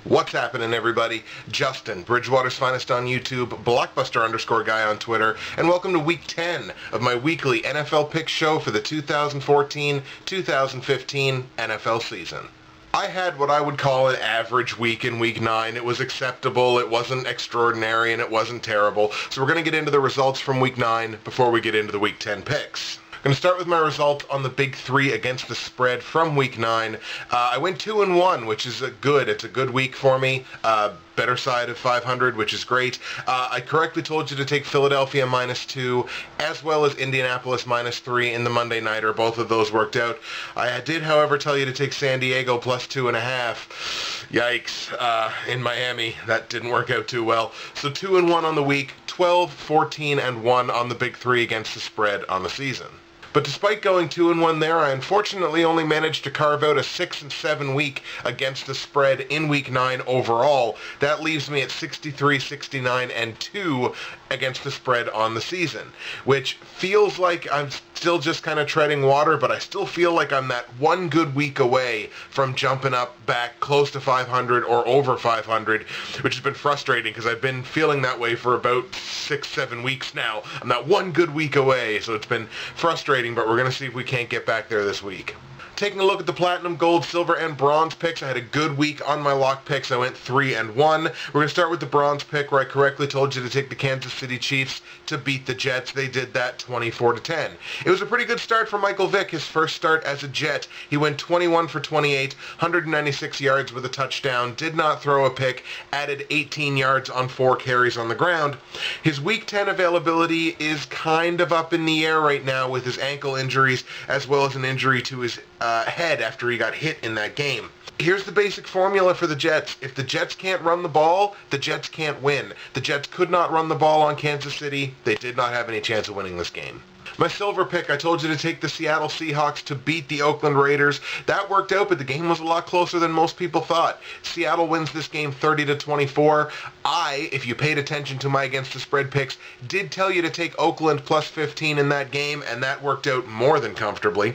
What's happening, everybody? Justin, Bridgewater's finest on YouTube, Blockbuster_guy on Twitter, and welcome to Week 10 of my weekly NFL Picks show for the 2014-2015 NFL season. I had what I would call an average week in Week 9. It was acceptable, it wasn't extraordinary, and it wasn't terrible. So we're going to get into the results from Week 9 before we get into the Week 10 picks. I'm going to start with my results on the big three against the spread from Week 9. I went 2-1, which is good. It's a good week for me. Better side of 500, which is great. I correctly told you to take Philadelphia -2, as well as Indianapolis -3 in the Monday Nighter. Both of those worked out. I did, however, tell you to take San Diego +2.5. Yikes. In Miami, that didn't work out too well. So 2-1 on the week, 12, 14, and 1 on the big three against the spread on the season. But despite going 2-1 there, I unfortunately only managed to carve out a 6-7 week against the spread in Week 9 overall. That leaves me at 63, 69, and 2 against the spread on the season, which feels like I'm still just kind of treading water, but I still feel like I'm that one good week away from jumping up back close to 500 or over 500, which has been frustrating because I've been feeling that way for about 6-7 weeks now. I'm that one good week away, so it's been frustrating, but we're going to see if we can't get back there this week. Taking a look at the platinum, gold, silver, and bronze picks, I had a good week on my lock picks. I went 3-1. We're going to start with the bronze pick, where I correctly told you to take the Kansas City Chiefs to beat the Jets. They did that 24-10. It was a pretty good start for Michael Vick, his first start as a Jet. He went 21 for 28, 196 yards with a touchdown, did not throw a pick, added 18 yards on 4 carries on the ground. His Week 10 availability is kind of up in the air right now with his ankle injuries, as well as an injury to his head after he got hit in that game. Here's the basic formula for the Jets. If the Jets can't run the ball, the Jets can't win. The Jets could not run the ball on Kansas City. They did not have any chance of winning this game. My silver pick, I told you to take the Seattle Seahawks to beat the Oakland Raiders. That worked out, but the game was a lot closer than most people thought. Seattle wins this game 30-24. If you paid attention to my against the spread picks, did tell you to take Oakland +15 in that game, and that worked out more than comfortably.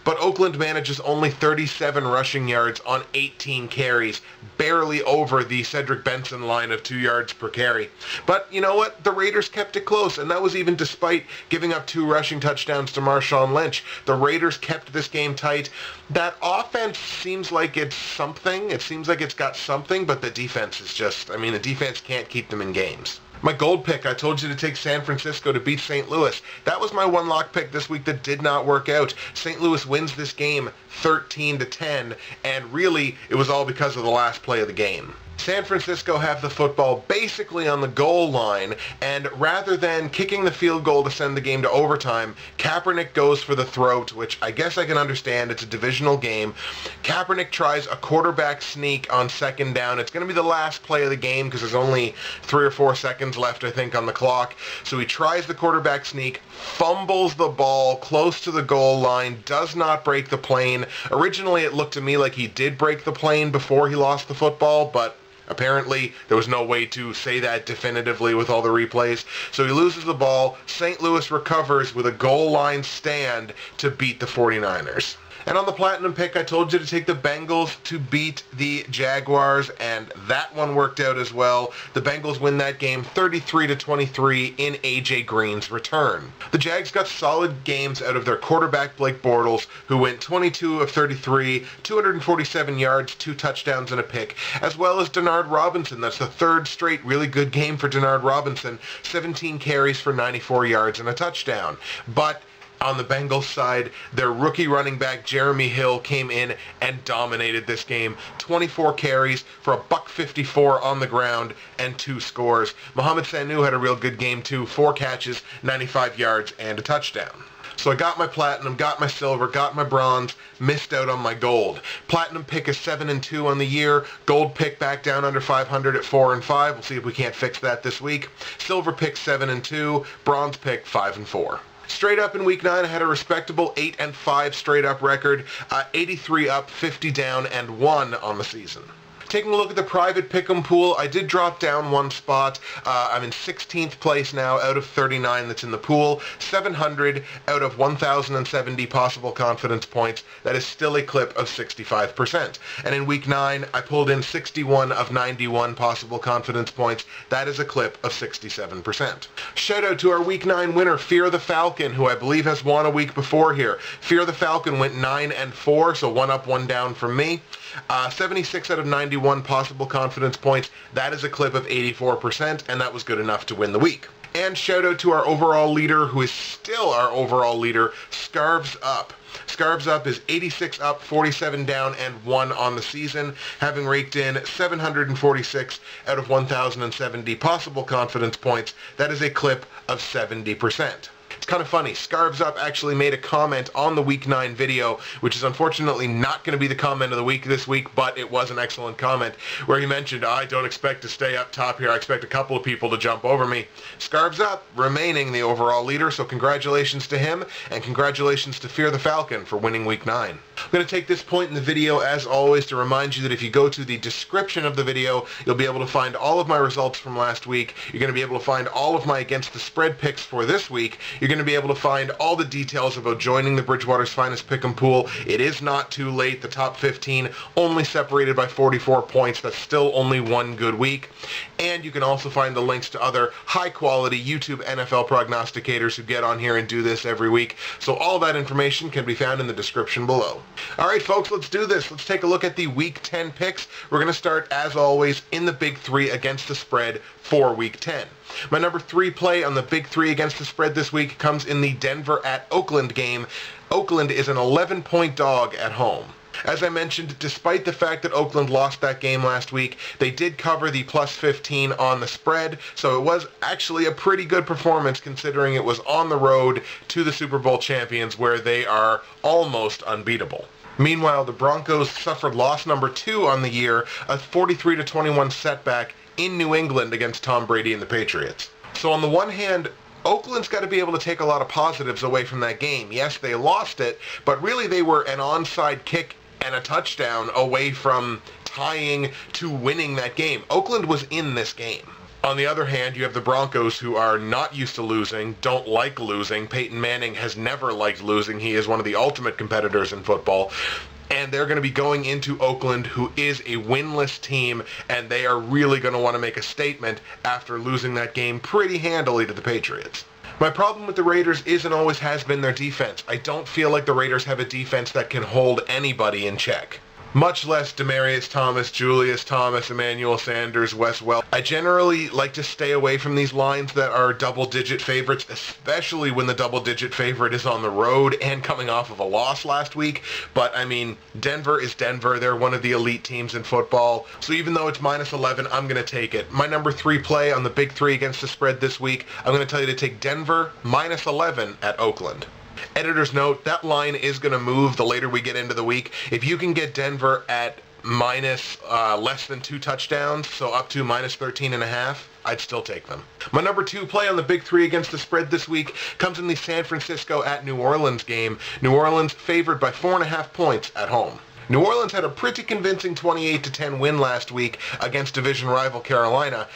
But Oakland manages only 37 rushing yards on 18 carries, barely over the Cedric Benson line of 2 yards per carry. But you know what? The Raiders kept it close, and that was even despite giving up 2 rushing touchdowns to Marshawn Lynch. The Raiders kept this game tight. That offense seems like it's something. It seems like it's got something, but the defense is just, the defense can't keep them in games. My gold pick, I told you to take San Francisco to beat St. Louis. That was my one lock pick this week that did not work out. St. Louis wins this game 13-10, and really, it was all because of the last play of the game. San Francisco have the football basically on the goal line, and rather than kicking the field goal to send the game to overtime, Kaepernick goes for the throat, which I guess I can understand. It's a divisional game. Kaepernick tries a quarterback sneak on second down. It's going to be the last play of the game because there's only 3 or 4 seconds left, I think, on the clock. So he tries the quarterback sneak, fumbles the ball close to the goal line, does not break the plane. Originally, it looked to me like he did break the plane before he lost the football, but apparently, there was no way to say that definitively with all the replays. So he loses the ball. St. Louis recovers with a goal line stand to beat the 49ers. And on the platinum pick, I told you to take the Bengals to beat the Jaguars, and that one worked out as well. The Bengals win that game 33-23 in A.J. Green's return. The Jags got solid games out of their quarterback, Blake Bortles, who went 22 of 33, 247 yards, 2 touchdowns, and a pick, as well as Denard Robinson. That's the 3rd straight really good game for Denard Robinson, 17 carries for 94 yards and a touchdown. But on the Bengals side, their rookie running back Jeremy Hill came in and dominated this game. 24 carries for $154 on the ground and 2 scores. Mohamed Sanu had a real good game too. 4 catches, 95 yards, and a touchdown. So I got my platinum, got my silver, got my bronze, missed out on my gold. Platinum pick is 7-2 on the year. Gold pick back down under 500 at 4-5. We'll see if we can't fix that this week. Silver pick 7-2. Bronze pick 5-4. Straight up in Week 9, I had a respectable 8-5 straight up record, 83 up, 50 down, and 1 on the season. Taking a look at the private pick'em pool, I did drop down one spot. I'm in 16th place now out of 39 that's in the pool. 700 out of 1,070 possible confidence points. That is still a clip of 65%. And in week 9, I pulled in 61 of 91 possible confidence points. That is a clip of 67%. Shout out to our week 9 winner, Fear the Falcon, who I believe has won a week before here. Fear the Falcon went 9-4, so 1 up, 1 down from me. 76 out of 91 possible confidence points. That is a clip of 84%, and that was good enough to win the week. And shout out to our overall leader, who is still our overall leader, Scarves Up. Scarves Up is 86 up, 47 down, and 1 on the season, having raked in 746 out of 1,070 possible confidence points. That is a clip of 70%. It's kind of funny. Scarves Up actually made a comment on the Week 9 video, which is unfortunately not going to be the comment of the week this week, but it was an excellent comment, where he mentioned, I don't expect to stay up top here. I expect a couple of people to jump over me. Scarves Up remaining the overall leader, so congratulations to him, and congratulations to Fear the Falcon for winning Week 9. I'm going to take this point in the video, as always, to remind you that if you go to the description of the video, you'll be able to find all of my results from last week. You're going to be able to find all of my against the spread picks for this week. You're going to be able to find all the details about joining the Bridgewater's Finest Pick'em Pool. It is not too late. The top 15 only separated by 44 points. That's still only one good week. And you can also find the links to other high-quality YouTube NFL prognosticators who get on here and do this every week. So all that information can be found in the description below. All right, folks, let's do this. Let's take a look at the Week 10 picks. We're going to start, as always, in the Big 3 against the spread for Week 10. My number 3 play on the Big 3 against the spread this week comes in the Denver at Oakland game. Oakland is an 11-point dog at home. As I mentioned, despite the fact that Oakland lost that game last week, they did cover the plus 15 on the spread, so it was actually a pretty good performance considering it was on the road to the Super Bowl champions where they are almost unbeatable. Meanwhile, the Broncos suffered loss number 2 on the year, a 43-21 setback in New England against Tom Brady and the Patriots. So on the one hand, Oakland's got to be able to take a lot of positives away from that game. Yes, they lost it, but really they were an onside kick and a touchdown away from tying to winning that game. Oakland was in this game. On the other hand, you have the Broncos, who are not used to losing, don't like losing. Peyton Manning has never liked losing. He is one of the ultimate competitors in football. And they're going to be going into Oakland, who is a winless team, and they are really going to want to make a statement after losing that game pretty handily to the Patriots. My problem with the Raiders is and always has been their defense. I don't feel like the Raiders have a defense that can hold anybody in check. Much less Demaryius Thomas, Julius Thomas, Emmanuel Sanders, Wes Wells. I generally like to stay away from these lines that are double-digit favorites, especially when the double-digit favorite is on the road and coming off of a loss last week. But, I mean, Denver is Denver. They're one of the elite teams in football. So even though it's minus 11, I'm going to take it. My number 3 play on the Big 3 against the spread this week, I'm going to tell you to take Denver minus 11 at Oakland. Editor's note, that line is going to move the later we get into the week. If you can get Denver at minus less than 2 touchdowns, so up to minus 13.5, I'd still take them. My number 2 play on the Big 3 against the spread this week comes in the San Francisco at New Orleans game. New Orleans favored by 4.5 points at home. New Orleans had a pretty convincing 28-10 win last week against division rival Carolina.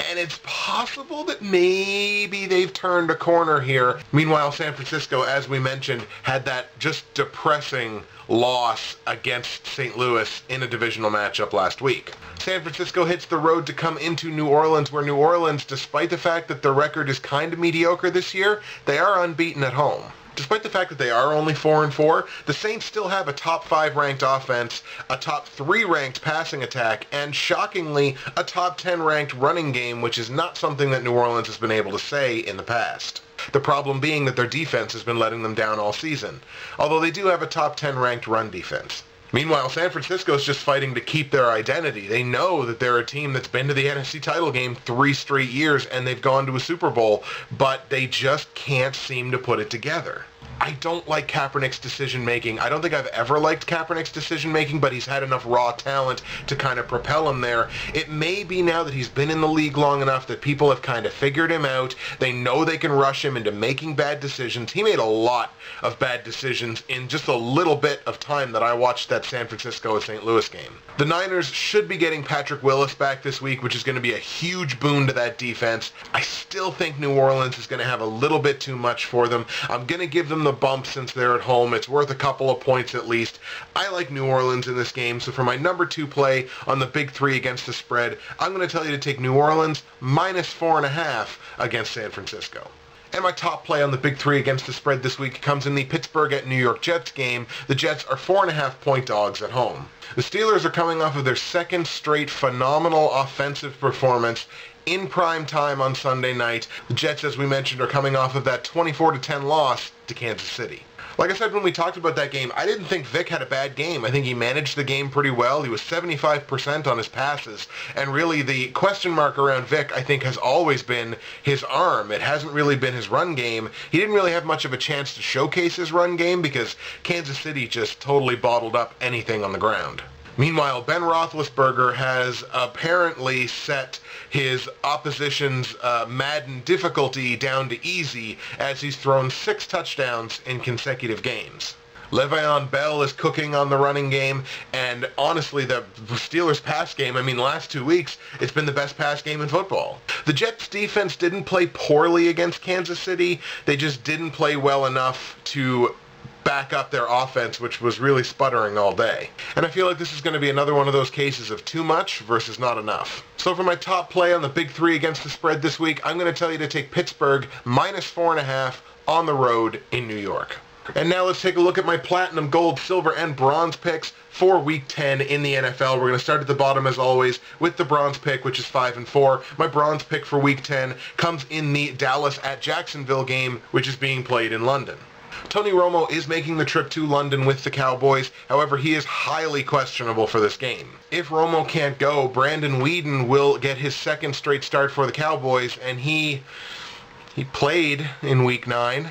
And it's possible that maybe they've turned a corner here. Meanwhile, San Francisco, as we mentioned, had that just depressing loss against St. Louis in a divisional matchup last week. San Francisco hits the road to come into New Orleans, where New Orleans, despite the fact that their record is kind of mediocre this year, they are unbeaten at home. Despite the fact that they are only 4-4, the Saints still have a top 5 ranked offense, a top 3 ranked passing attack, and shockingly, a top 10 ranked running game, which is not something that New Orleans has been able to say in the past. The problem being that their defense has been letting them down all season, although they do have a top 10 ranked run defense. Meanwhile, San Francisco is just fighting to keep their identity. They know that they're a team that's been to the NFC title game 3 straight years and they've gone to a Super Bowl, but they just can't seem to put it together. I don't like Kaepernick's decision-making. I don't think I've ever liked Kaepernick's decision-making, but he's had enough raw talent to kind of propel him there. It may be now that he's been in the league long enough that people have kind of figured him out. They know they can rush him into making bad decisions. He made a lot of bad decisions in just a little bit of time that I watched that San Francisco-St. Louis game. The Niners should be getting Patrick Willis back this week, which is going to be a huge boon to that defense. I still think New Orleans is going to have a little bit too much for them. I'm going to give them the bump since they're at home. It's worth a couple of points at least. I like New Orleans in this game, so for my number 2 play on the big 3 against the spread, I'm going to tell you to take New Orleans minus 4.5 against San Francisco. And my top play on the big 3 against the spread this week comes in the Pittsburgh at New York Jets game. The Jets are 4.5 point dogs at home. The Steelers are coming off of their second straight phenomenal offensive performance in prime time on Sunday night. The Jets, as we mentioned, are coming off of that 24-10 loss to Kansas City. Like I said when we talked about that game, I didn't think Vic had a bad game. I think he managed the game pretty well. He was 75% on his passes. And really the question mark around Vic, I think, has always been his arm. It hasn't really been his run game. He didn't really have much of a chance to showcase his run game because Kansas City just totally bottled up anything on the ground. Meanwhile, Ben Roethlisberger has apparently set his opposition's Madden difficulty down to easy as he's thrown 6 touchdowns in consecutive games. Le'Veon Bell is cooking on the running game, and honestly, the Steelers' pass game, last 2 weeks, it's been the best pass game in football. The Jets' defense didn't play poorly against Kansas City. They just didn't play well enough to back up their offense, which was really sputtering all day. And I feel like this is going to be another one of those cases of too much versus not enough. So for my top play on the big 3 against the spread this week, I'm going to tell you to take Pittsburgh minus 4.5 on the road in New York. And now let's take a look at my platinum, gold, silver, and bronze picks for Week 10 in the NFL. We're going to start at the bottom, as always, with the bronze pick, which is 5-4. My bronze pick for Week 10 comes in the Dallas at Jacksonville game, which is being played in London. Tony Romo is making the trip to London with the Cowboys. However, he is highly questionable for this game. If Romo can't go, Brandon Weeden will get his second straight start for the Cowboys, and he played in Week 9.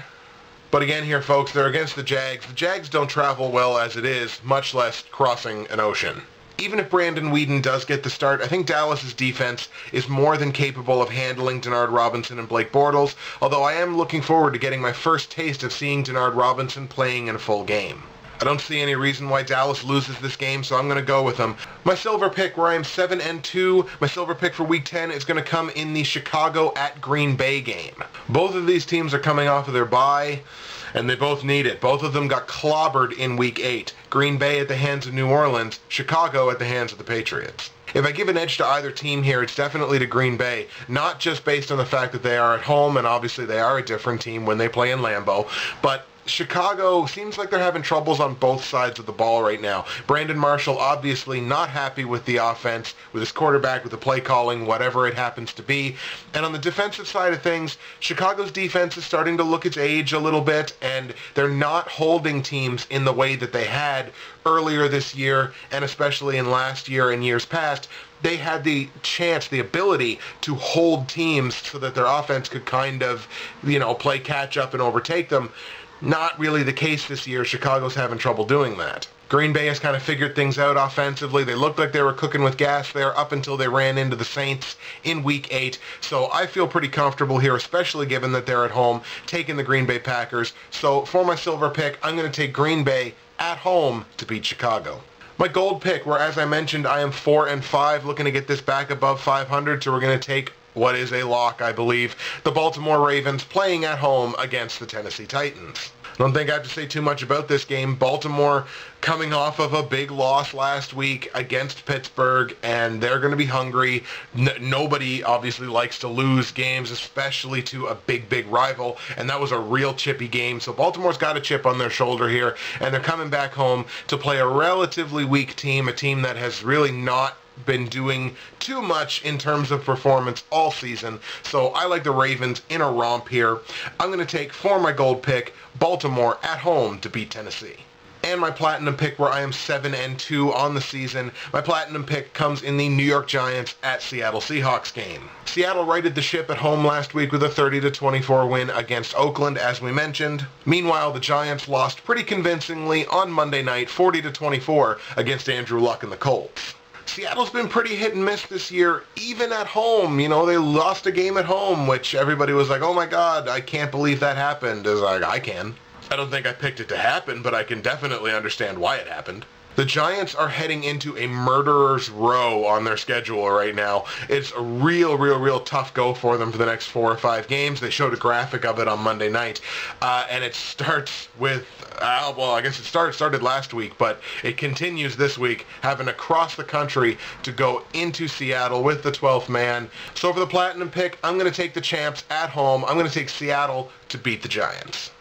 But again here, folks, they're against the Jags. The Jags don't travel well as it is, much less crossing an ocean. Even if Brandon Weeden does get the start, I think Dallas's defense is more than capable of handling Denard Robinson and Blake Bortles, although I am looking forward to getting my first taste of seeing Denard Robinson playing in a full game. I don't see any reason why Dallas loses this game, so I'm going to go with them. My silver pick, where I am 7-2, my silver pick for Week 10 is going to come in the Chicago at Green Bay game. Both of these teams are coming off of their bye, and they both need it. Both of them got clobbered in Week 8. Green Bay at the hands of New Orleans, Chicago at the hands of the Patriots. If I give an edge to either team here, it's definitely to Green Bay, not just based on the fact that they are at home, and obviously they are a different team when they play in Lambeau, but Chicago seems like they're having troubles on both sides of the ball right now. Brandon Marshall obviously not happy with the offense, with his quarterback, with the play calling, whatever it happens to be. And on the defensive side of things, Chicago's defense is starting to look its age a little bit, and they're not holding teams in the way that they had earlier this year, and especially in last year and years past. They had the chance, the ability to hold teams so that their offense could kind of, play catch up and overtake them. Not really the case this year. Chicago's having trouble doing that. Green Bay has kind of figured things out offensively. They looked like they were cooking with gas there up until they ran into the Saints in Week 8. So I feel pretty comfortable here, especially given that they're at home, taking the Green Bay Packers. So for my silver pick, I'm going to take Green Bay at home to beat Chicago. My gold pick, where, as I mentioned, I am 4-5, looking to get this back above 500, so we're going to take what is a lock, I believe, the Baltimore Ravens playing at home against the Tennessee Titans. I don't think I have to say too much about this game. Baltimore coming off of a big loss last week against Pittsburgh, and they're going to be hungry. Nobody obviously likes to lose games, especially to a big rival, and that was a real chippy game. So Baltimore's got a chip on their shoulder here, and they're coming back home to play a relatively weak team, a team that has really not been doing too much in terms of performance all season. So I like the Ravens in a romp here. I'm going to take, for my gold pick, Baltimore at home to beat Tennessee. And my platinum pick, where I am 7-2 on the season, my platinum pick comes in the New York Giants at Seattle Seahawks game. Seattle righted the ship at home last week with a 30-24 win against Oakland, as we mentioned. Meanwhile, the Giants lost pretty convincingly on Monday night, 40-24 against Andrew Luck and the Colts. Seattle's been pretty hit and miss this year, even at home. They lost a game at home, which everybody was like, oh my God, I can't believe that happened. I can. I don't think I picked it to happen, but I can definitely understand why it happened. The Giants are heading into a murderer's row on their schedule right now. It's a real tough go for them for the next 4 or 5 games. They showed a graphic of it on Monday night, and it starts with, well, I guess it started last week, but it continues this week, having to cross the country to go into Seattle with the 12th man. So for the Platinum pick, I'm going to take the champs at home. I'm going to take Seattle to beat the Giants.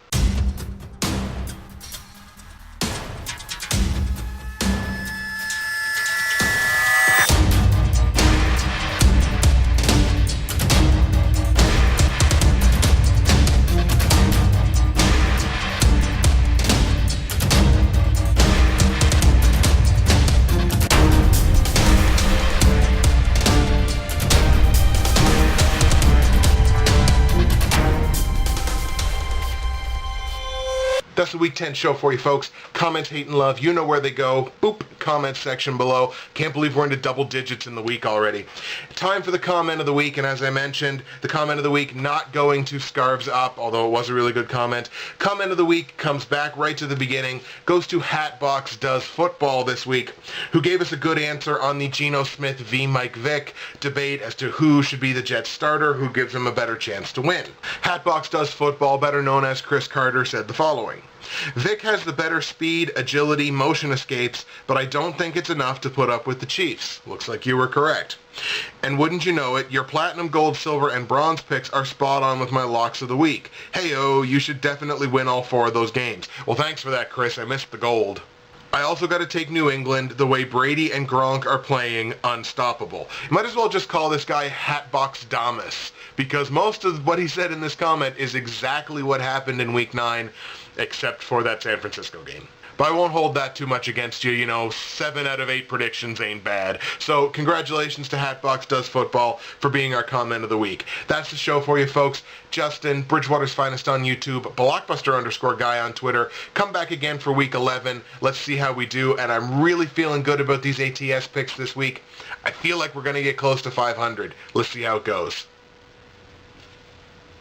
That's the Week 10 show for you, folks. Comments, hate, and love. You know where they go. Boop. Comment section below. Can't believe we're into double digits in the week already. Time for the comment of the week, and as I mentioned, the comment of the week not going to Scarves Up, although it was a really good comment. Comment of the week comes back right to the beginning, goes to Hatbox Does Football this week, who gave us a good answer on the Geno Smith v. Mike Vick debate as to who should be the Jets starter, who gives them a better chance to win. Hatbox Does Football, better known as Chris Carter, said the following. Vic has the better speed, agility, motion escapes, but I don't think it's enough to put up with the Chiefs. Looks like you were correct. And wouldn't you know it, your platinum, gold, silver, and bronze picks are spot on with my locks of the week. Hey-oh, you should definitely win all 4 of those games. Well, thanks for that, Chris. I missed the gold. I also got to take New England, the way Brady and Gronk are playing, unstoppable. You might as well just call this guy Hatbox Damas, because most of what he said in this comment is exactly what happened in Week 9, except for that San Francisco game. But I won't hold that too much against you. You know, 7 out of 8 predictions ain't bad. So congratulations to Hatbox Does Football for being our comment of the week. That's the show for you, folks. Justin, Bridgewater's Finest on YouTube, Blockbuster_guy on Twitter. Come back again for Week 11. Let's see how we do. And I'm really feeling good about these ATS picks this week. I feel like we're going to get close to 500. Let's see how it goes.